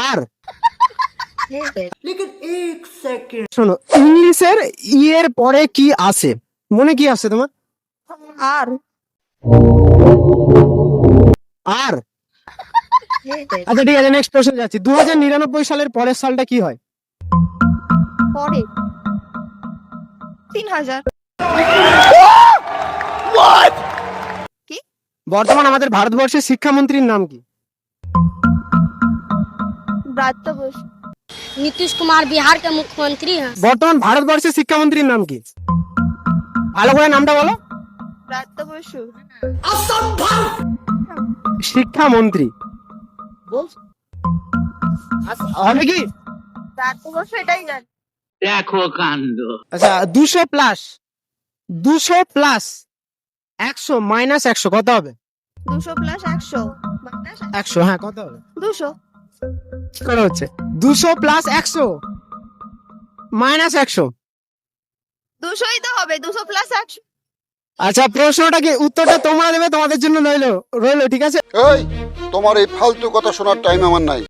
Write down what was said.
আর শোনো, ইংলিশের এর পরে কি আসে? মনে কি আসে তোমার? আর আর আচ্ছা ঠিক আছে, নেক্সট কোশ্চেন যাচ্ছি। 2099 সালের পরের সালটা কি হয়? পরে 3000। কি? বর্তমান আমাদের ভারতবর্ষের শিক্ষামন্ত্রীর নাম কি? ব্রাত্য বসু। नीतीश कुमार बिहार के मुख्यमंत्री हैं। বর্তমান ভারতবর্ষের শিক্ষামন্ত্রীর নাম কি? ভালো করে নামটা বলো। ব্রাত্য বসু। শিক্ষামন্ত্রী হবে কি? ব্রাত্য বসু, এটাই জানি। দেখো কাণ্ড। আচ্ছা 200 প্লাস 100 মাইনাস 100 কত হবে? 200 প্লাস 100 মাইনাস 100, হ্যাঁ কত হবে? 200। কি করে হচ্ছে? 200 প্লাস 100 মাইনাস 100। 200ই তো হবে, 200 প্লাস 100। আচ্ছা প্রশ্নটা কি, উত্তরটা তোমরা দেবে, তোমাদের জন্য রইলো, ঠিক আছে? এই তোমার এই ফালতু কথা শোনার টাইম আমার নাই।